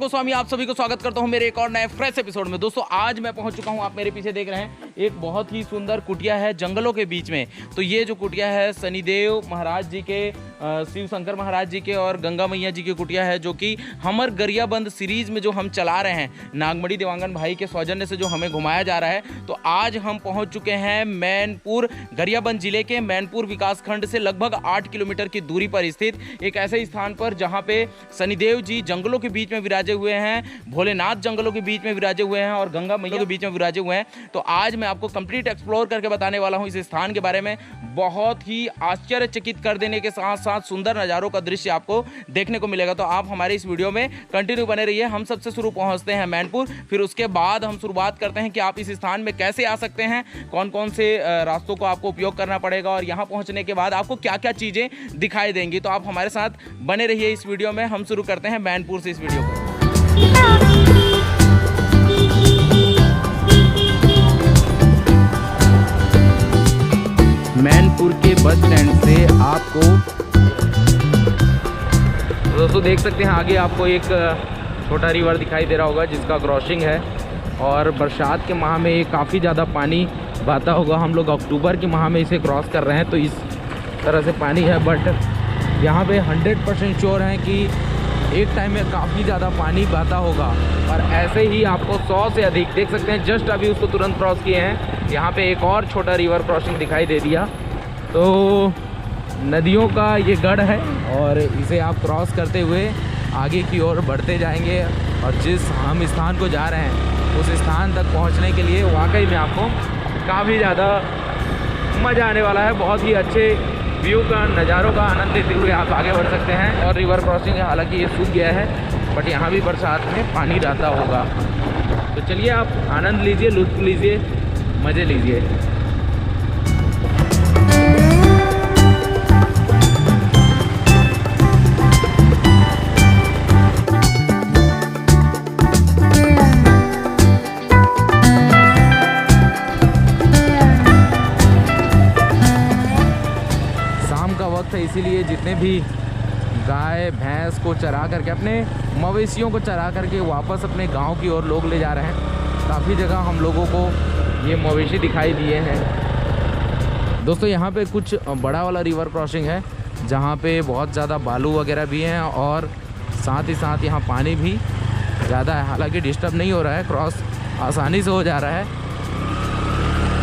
गोस्वामी आप सभी को स्वागत करता हूं मेरे एक और नए फ्रेश एपिसोड में। दोस्तों आज मैं पहुंच चुका हूं, आप मेरे पीछे देख रहे हैं, एक बहुत ही सुंदर कुटिया है जंगलों के बीच में। तो ये जो कुटिया है शनिदेव महाराज जी के, शिव शंकर महाराज जी के और गंगा मैया जी की कुटिया है, जो कि हमर गरियाबंद सीरीज में जो हम चला रहे हैं, नागमणि देवांगन भाई के सौजन्य से जो हमें घुमाया जा रहा है। तो आज हम पहुँच चुके हैं मैनपुर, गरियाबंद जिले के मैनपुर विकासखंड से लगभग 8 किलोमीटर की दूरी पर स्थित एक ऐसे स्थान पर जहाँ पे शनिदेव जी जंगलों के बीच में विराजे हुए हैं, भोलेनाथ जंगलों के बीच में विराजे हुए हैं और गंगा मैया के बीच में विराजे हुए हैं। तो आज मैं आपको कंप्लीट एक्सप्लोर करके बताने वाला हूं इस स्थान के बारे में। बहुत ही आश्चर्यचकित कर देने के साथ साथ सुंदर नज़ारों का दृश्य आपको देखने को मिलेगा। तो आप हमारे इस वीडियो में कंटिन्यू बने रहिए। हम सबसे शुरू पहुंचते हैं मैनपुर, फिर उसके बाद हम शुरुआत करते हैं कि आप इस स्थान में कैसे आ सकते हैं, कौन कौन से रास्तों को आपको उपयोग करना पड़ेगा और यहाँ पहुँचने के बाद आपको क्या क्या चीज़ें दिखाई देंगी। तो आप हमारे साथ बने रहिए इस वीडियो में। हम शुरू करते हैं मैनपुर से इस वीडियो को। मैनपुर के बस स्टैंड से आपको दोस्तों देख सकते हैं आगे आपको एक छोटा रिवर दिखाई दे रहा होगा जिसका क्रॉसिंग है, और बरसात के माह में ये काफ़ी ज़्यादा पानी बहता होगा। हम लोग अक्टूबर के माह में इसे क्रॉस कर रहे हैं तो इस तरह से पानी है, बट यहाँ पे 100% श्योर है कि एक टाइम में काफ़ी ज़्यादा पानी बहता होगा। और ऐसे ही आपको 100 से अधिक देख सकते हैं, जस्ट अभी उसको तुरंत क्रॉस किए हैं। यहाँ पे एक और छोटा रिवर क्रॉसिंग दिखाई दे दिया। तो नदियों का ये गढ़ है और इसे आप क्रॉस करते हुए आगे की ओर बढ़ते जाएंगे और जिस हम स्थान को जा रहे हैं उस स्थान तक पहुँचने के लिए वाकई में आपको काफ़ी ज़्यादा मज़ा आने वाला है। बहुत ही अच्छे व्यू का, नज़ारों का आनंद लेते हुए आप आगे बढ़ सकते हैं। और रिवर क्रॉसिंग है, हालांकि ये सूख गया है बट यहाँ भी बरसात में पानी रहता होगा। तो चलिए आप आनंद लीजिए, लुत्फ लीजिए, मज़े लीजिए। इसीलिए जितने भी गाय भैंस को चरा करके, अपने मवेशियों को चरा करके वापस अपने गांव की ओर लोग ले जा रहे हैं। काफ़ी जगह हम लोगों को ये मवेशी दिखाई दिए हैं। दोस्तों यहाँ पे कुछ बड़ा वाला रिवर क्रॉसिंग है जहाँ पे बहुत ज़्यादा बालू वगैरह भी हैं और साथ ही साथ यहाँ पानी भी ज़्यादा है। हालांकि डिस्टर्ब नहीं हो रहा है, क्रॉस आसानी से हो जा रहा है।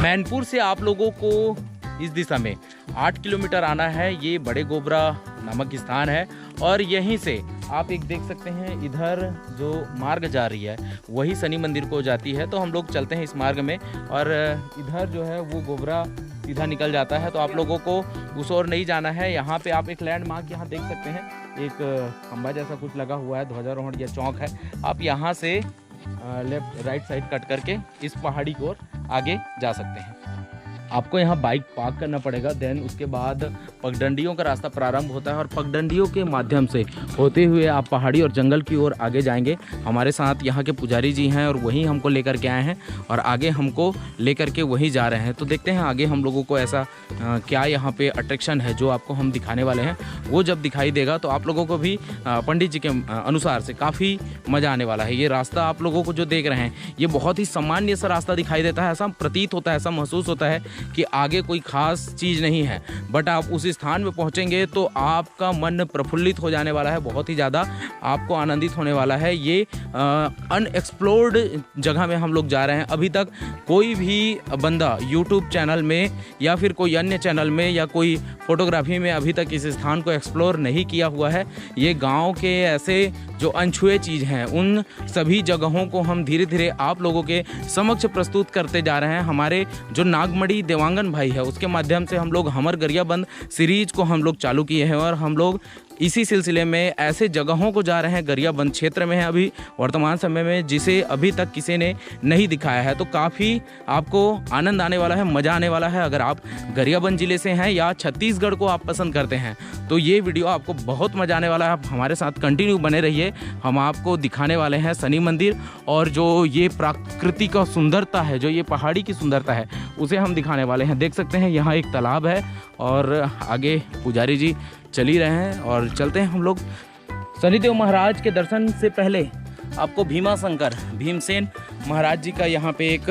मैनपुर से आप लोगों को इस दिशा में 8 किलोमीटर आना है। ये बड़े गोबरा नामक स्थान है और यहीं से आप एक देख सकते हैं, इधर जो मार्ग जा रही है वही शनि मंदिर को जाती है। तो हम लोग चलते हैं इस मार्ग में और इधर जो है वो गोबरा सीधा निकल जाता है। तो आप लोगों को उस ओर नहीं जाना है। यहाँ पे आप एक लैंडमार्क यहाँ देख सकते हैं, एक खंबा जैसा कुछ लगा हुआ है, ध्वजारोहण या चौक है। आप यहाँ से लेफ्ट राइट साइड कट करके इस पहाड़ी की ओर आगे जा सकते हैं। आपको यहाँ बाइक पार्क करना पड़ेगा, देन उसके बाद पगडंडियों का रास्ता प्रारंभ होता है और पगडंडियों के माध्यम से होते हुए आप पहाड़ी और जंगल की ओर आगे जाएंगे। हमारे साथ यहाँ के पुजारी जी हैं और वहीं हमको लेकर के आए हैं और आगे हमको लेकर के वहीं जा रहे हैं। तो देखते हैं आगे हम लोगों को ऐसा क्या यहाँ पे अट्रैक्शन है जो आपको हम दिखाने वाले हैं। वो जब दिखाई देगा तो आप लोगों को भी पंडित जी के अनुसार से काफ़ी मज़ा आने वाला है। ये रास्ता आप लोगों को जो देख रहे हैं ये बहुत ही सामान्य सा रास्ता दिखाई देता है, ऐसा प्रतीत होता है, ऐसा महसूस होता है कि आगे कोई खास चीज़ नहीं है, बट आप उस स्थान में पहुंचेंगे तो आपका मन प्रफुल्लित हो जाने वाला है, बहुत ही ज़्यादा आपको आनंदित होने वाला है। ये अनएक्सप्लोर्ड जगह में हम लोग जा रहे हैं। अभी तक कोई भी बंदा यूट्यूब चैनल में या फिर कोई अन्य चैनल में या कोई फोटोग्राफी में अभी तक इस स्थान को एक्सप्लोर नहीं किया हुआ है। ये गाँव के ऐसे जो अनछुए चीज़ हैं उन सभी जगहों को हम धीरे धीरे आप लोगों के समक्ष प्रस्तुत करते जा रहे हैं। हमारे जो नागमणि देवांगन भाई है उसके माध्यम से हम लोग हमर गरियाबंद सीरीज को हम लोग चालू किए हैं और हम लोग इसी सिलसिले में ऐसे जगहों को जा रहे हैं। गरियाबंद क्षेत्र में है अभी वर्तमान समय में, जिसे अभी तक किसी ने नहीं दिखाया है। तो काफ़ी आपको आनंद आने वाला है, मज़ा आने वाला है। अगर आप गरियाबंद ज़िले से हैं या छत्तीसगढ़ को आप पसंद करते हैं तो ये वीडियो आपको बहुत मज़ा आने वाला है। आप हमारे साथ कंटिन्यू बने रहिए। हम आपको दिखाने वाले हैं शनि मंदिर और जो ये प्रकृति का सुंदरता है, जो ये पहाड़ी की सुंदरता है, उसे हम दिखाने वाले हैं। देख सकते हैं यहाँ एक तालाब है और आगे पुजारी जी चल ही रहे हैं और चलते हैं हम लोग शनिदेव महाराज के दर्शन से पहले आपको भीमा शंकर भीमसेन महाराज जी का यहाँ पे एक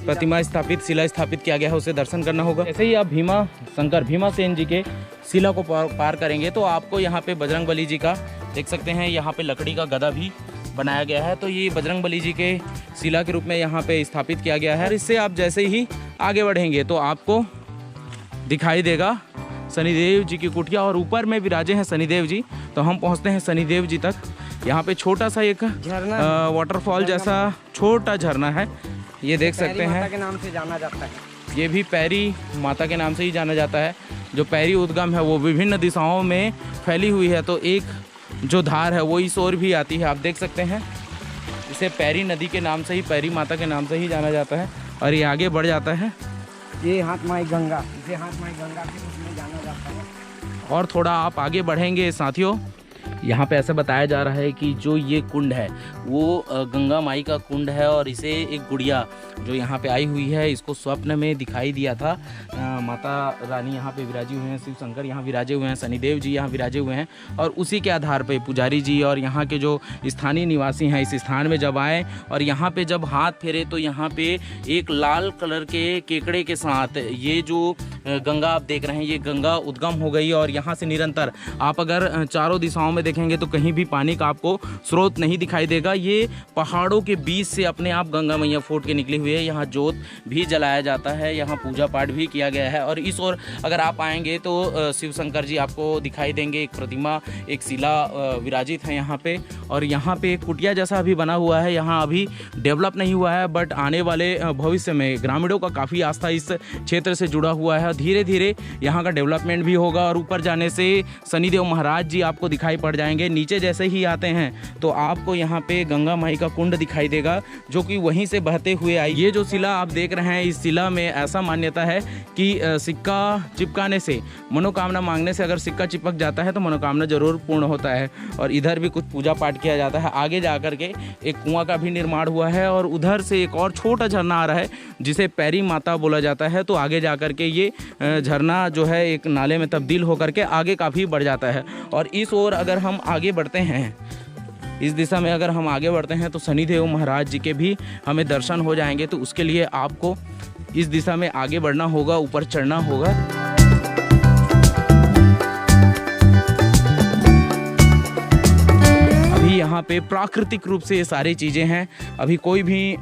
प्रतिमा स्थापित, शिला स्थापित किया गया है, उसे दर्शन करना होगा। ऐसे ही आप भीमा शंकर भीमासेन जी के शिला को पार करेंगे तो आपको यहाँ पे बजरंगबली जी का देख सकते हैं, यहाँ पे लकड़ी का गदा भी बनाया गया है। तो ये बजरंगबली जी के शिला के रूप में यहाँ पे स्थापित किया गया है। इससे आप जैसे ही आगे बढ़ेंगे तो आपको दिखाई देगा शनिदेव जी की कुटिया और ऊपर में विराजे हैं शनिदेव जी। तो हम पहुँचते हैं शनिदेव जी तक। यहाँ पे छोटा सा एक वाटरफॉल जैसा छोटा झरना है, ये देख सकते हैं। माता के नाम से जाना जाता है। ये भी पैरी माता के नाम से ही जाना जाता है। जो पैरी उद्गम है वो विभिन्न दिशाओं में फैली हुई है, तो एक जो धार है वो इस ओर भी आती है, आप देख सकते हैं। इसे पैरी नदी के नाम से ही, पैरी माता के नाम से ही जाना जाता है। और ये आगे बढ़ जाता है, ये हाथ माई गंगा, इसे हाथ माई गंगा के रूप में जाना जाता है। और थोड़ा आप आगे बढ़ेंगे साथियों, यहाँ पे ऐसा बताया जा रहा है कि जो ये कुंड है वो गंगा माई का कुंड है और इसे एक गुड़िया जो यहाँ पे आई हुई है, इसको स्वप्न में दिखाई दिया था। माता रानी यहाँ पे विराजी हुए हैं, शिव शंकर यहाँ विराजे हुए हैं, शनिदेव जी यहाँ विराजे हुए हैं। और उसी के आधार पे पुजारी जी और यहाँ के जो स्थानीय निवासी हैं इस स्थान में जब आए और यहाँ पे जब हाथ फेरे तो यहाँ पे एक लाल कलर के केकड़े के साथ ये जो गंगा आप देख रहे हैं, ये गंगा उद्गम हो गई। और यहाँ से निरंतर आप अगर चारों दिशाओं में देखेंगे तो कहीं भी पानी का आपको स्रोत नहीं दिखाई देगा। ये पहाड़ों के बीच से अपने आप गंगा मैया फूट के निकली हुई है। यहाँ जोत भी जलाया जाता है, यहाँ पूजा पाठ भी किया गया है। और इस ओर अगर आप आएंगे तो शिव शंकर जी आपको दिखाई देंगे, एक प्रतिमा, एक शिला विराजित है यहाँ पे। और यहाँ पे एक कुटिया जैसा भी बना हुआ है, यहाँ अभी डेवलप नहीं हुआ है, बट आने वाले भविष्य में ग्रामीणों का काफ़ी आस्था इस क्षेत्र से जुड़ा हुआ है। धीरे धीरे यहाँ का डेवलपमेंट भी होगा और ऊपर जाने से शनिदेव महाराज जी आपको दिखाई पड़ जाएंगे। नीचे जैसे ही आते हैं तो आपको यहाँ पे गंगा माई का कुंड दिखाई देगा जो कि वहीं से बहते हुए आई। ये जो शिला आप देख रहे हैं, इस शिला में ऐसा मान्यता है कि सिक्का चिपकाने से, मनोकामना मांगने से अगर सिक्का चिपक जाता है तो मनोकामना जरूर पूर्ण होता है। और इधर भी कुछ पूजा पाठ किया जाता है। आगे जा कर के एक कुआं का भी निर्माण हुआ है और उधर से एक और छोटा झरना आ रहा है जिसे पैरी माता बोला जाता है। तो आगे जा कर के ये झरना जो है एक नाले में तब्दील होकर के आगे काफ़ी बढ़ जाता है। और इस ओर अगर हम आगे बढ़ते हैं, इस दिशा में अगर हम आगे बढ़ते हैं तो शनिदेव महाराज जी के भी हमें दर्शन हो जाएंगे। तो उसके लिए आपको इस दिशा में आगे बढ़ना होगा, ऊपर चढ़ना होगा। अभी यहाँ पे प्राकृतिक रूप से ये सारी चीज़ें हैं। अभी कोई भी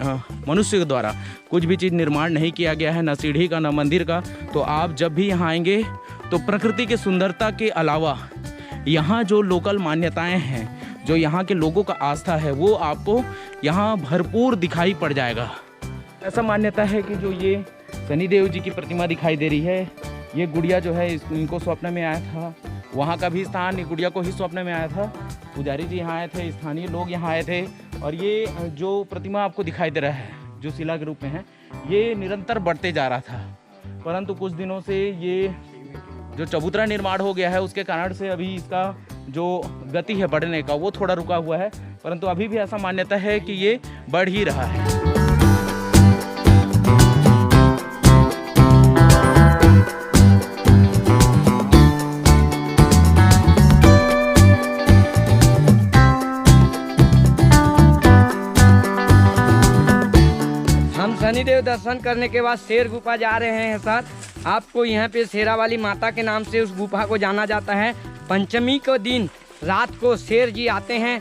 मनुष्य के द्वारा कुछ भी चीज़ निर्माण नहीं किया गया है, न सीढ़ी का न मंदिर का। तो आप जब भी यहाँ आएंगे तो प्रकृति के सुंदरता के अलावा यहाँ जो लोकल मान्यताएं हैं, जो यहाँ के लोगों का आस्था है, वो आपको यहाँ भरपूर दिखाई पड़ जाएगा। ऐसा मान्यता है कि जो ये शनिदेव जी की प्रतिमा दिखाई दे रही है, ये गुड़िया जो है इनको स्वप्न में आया था। वहाँ का भी स्थान गुड़िया को ही स्वप्न में आया था। पुजारी जी यहाँ आए थे, स्थानीय लोग यहाँ आए थे। और ये जो प्रतिमा आपको दिखाई दे रहा है, जो शिला के रूप में है, ये निरंतर बढ़ते जा रहा था। परंतु कुछ दिनों से ये जो चबूतरा निर्माण हो गया है उसके कारण से अभी इसका जो गति है बढ़ने का वो थोड़ा रुका हुआ है। परंतु अभी भी ऐसा मान्यता है कि ये बढ़ ही रहा है। हम शनिदेव दर्शन करने के बाद शेर गुफा जा रहे हैं सर। आपको यहाँ पे शेरा वाली माता के नाम से उस गुफा को जाना जाता है। पंचमी के दिन रात को शेर जी आते हैं,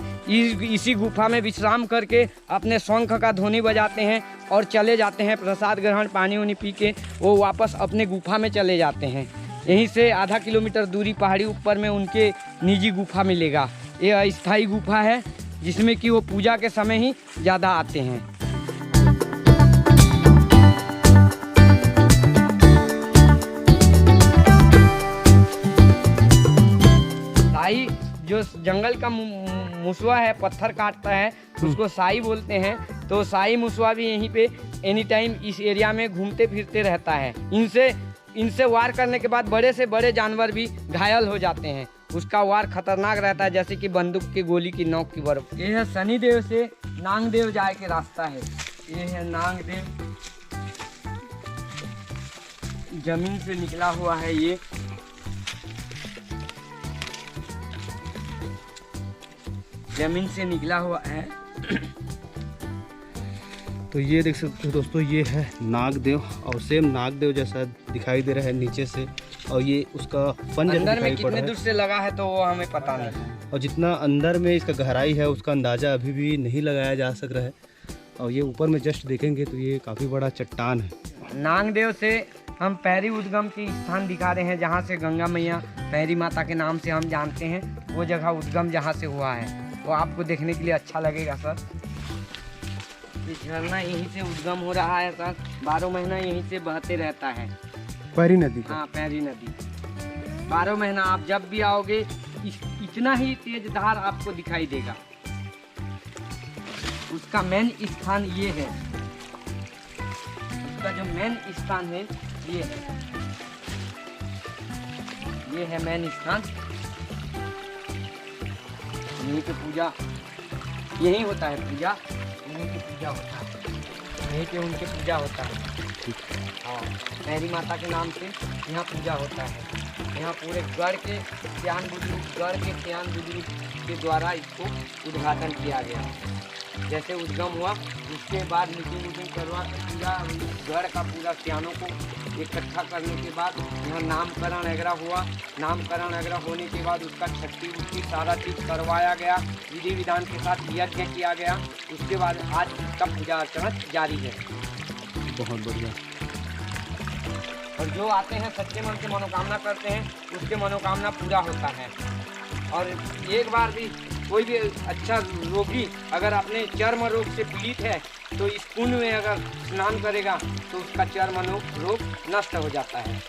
इसी गुफा में विश्राम करके अपने शंख का ध्वनि बजाते हैं और चले जाते हैं। प्रसाद ग्रहण, पानी उनी पी के वो वापस अपने गुफा में चले जाते हैं। यहीं से आधा किलोमीटर दूरी पहाड़ी ऊपर में उनके निजी गुफा मिलेगा। ये अस्थायी गुफा है जिसमें कि वो पूजा के समय ही ज़्यादा आते हैं। साई जो जंगल का मुसवा है, पत्थर काटता है, उसको साई बोलते हैं। तो साई मुसवा भी यहीं पे एनी टाइम इस एरिया में घूमते फिरते रहता है। इनसे वार करने के बाद बड़े से बड़े जानवर भी घायल हो जाते हैं। उसका वार खतरनाक रहता है, जैसे कि बंदूक की गोली की नोक की बर्फ। ये है शनिदेव से नांगदेव जाए के रास्ता है। ये है नांगदेव, जमीन से निकला हुआ है ये। जमीन से निकला हुआ है। तो ये देख सकते हो दोस्तों, ये है नागदेव और सेम नागदेव जैसा दिखाई दे रहा है नीचे से, और ये उसका पंजर अंदर में दिखाई पड़ कितने रहा दूर है। से लगा है तो वो हमें पता नहीं। और जितना अंदर में इसका गहराई है उसका अंदाज़ा अभी भी नहीं लगाया जा सक रहा है। और ये ऊपर में जस्ट देखेंगे तो ये काफ़ी बड़ा चट्टान है। नागदेव से हम पैरी उद्गम की स्थान दिखा रहे हैं, जहाँ से गंगा मैया पैरी माता के नाम से हम जानते हैं, वो जगह उद्गम जहाँ से हुआ है वो आपको देखने के लिए अच्छा लगेगा सर। ये झरना यहीं से उद्गम हो रहा है सर, 12 महीना यहीं से बहते रहता है। पैरी नदी का। हाँ, पैरी नदी 12 महीना आप जब भी आओगे इतना ही तेज धार आपको दिखाई देगा। उसका मेन स्थान ये है, उसका जो मेन स्थान है ये है, ये है मेन स्थान। यहीं पे पूजा, यहीं होता है पूजा, यहीं पे पूजा होता है, यहीं पे उनके पूजा होता है। हाँ, पैरी माता के नाम से यहाँ पूजा होता है। यहाँ पूरे गढ़ के सियान बुजुर्ग के द्वारा इसको उद्घाटन किया गया। जैसे उद्गम हुआ उसके बाद मीटिंग करवा के पूरा गढ़ का पूरा सियानों को इकट्ठा करने के बाद यहाँ नामकरण वगैरह हुआ। नामकरण वगैरह होने के बाद उसका छठी उठी सारा चीज़ करवाया गया, विधि विधान के साथ यज्ञ किया गया। उसके बाद आज इसका पूजा अर्चना जारी है। बहुत बढ़िया। और जो आते हैं सच्चे मन से मनोकामना करते हैं उसके मनोकामना पूरा होता है। और एक बार भी कोई भी अच्छा रोगी अगर अपने चर्म रोग से पीड़ित है तो इस कुंड में अगर स्नान करेगा तो उसका चर्म रोग नष्ट हो जाता है।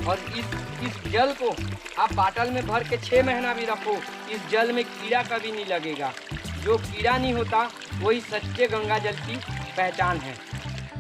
और इस जल को आप बाटल में भर के 6 महीना भी रखो, इस जल में कीड़ा कभी नहीं लगेगा। जो कीड़ा नहीं होता वही सच्चे गंगा जल की पहचान है।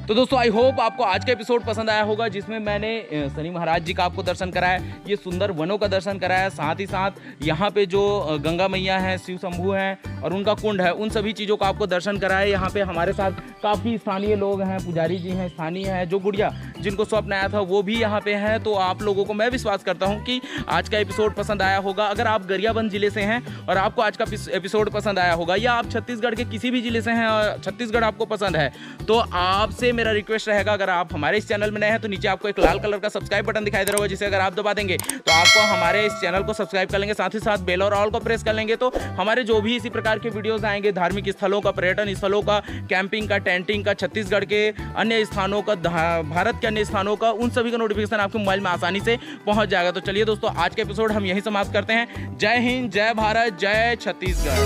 तो दोस्तों आई होप आपको आज का एपिसोड पसंद आया होगा, जिसमें मैंने शनि महाराज जी का आपको दर्शन कराया, ये सुंदर वनों का दर्शन कराया, साथ ही साथ यहाँ पे जो गंगा मैया है, शिव शंभू हैं और उनका कुंड है, उन सभी चीज़ों का आपको दर्शन कराया। यहाँ पे हमारे साथ काफ़ी स्थानीय लोग हैं, पुजारी जी हैं, स्थानीय हैं, जो गुड़िया जिनको स्वप्न आया था वो भी यहाँ पे हैं। तो आप लोगों को मैं विश्वास करता हूँ कि आज का एपिसोड पसंद आया होगा। अगर आप गरियाबंद जिले से हैं और आपको आज का एपिसोड पसंद आया होगा, या आप छत्तीसगढ़ के किसी भी जिले से हैं और छत्तीसगढ़ आपको पसंद है, तो आपसे मेरा रिक्वेस्ट रहेगा, अगर आप हमारे इस चैनल में नए हैं तो नीचे आपको एक लाल कलर का सब्सक्राइब बटन दिखाई दे रहा होगा, जिसे अगर आप दबा देंगे तो आपको हमारे इस चैनल को सब्सक्राइब कर लेंगे, साथ ही साथ बेल और ऑल को प्रेस कर लेंगे, तो हमारे जो भी इसी प्रकार के वीडियोस आएंगे, धार्मिक स्थलों का, पर्यटन स्थलों का, कैंपिंग का, टेंटिंग का, छत्तीसगढ़ के अन्य स्थानों का, भारत के अन्य स्थानों का, उन सभी का नोटिफिकेशन आपके मोबाइल में आसानी से पहुंच जाएगा। तो चलिए दोस्तों, आज के एपिसोड हम यहीं समाप्त करते हैं। जय हिंद, जय भारत, जय छत्तीसगढ़।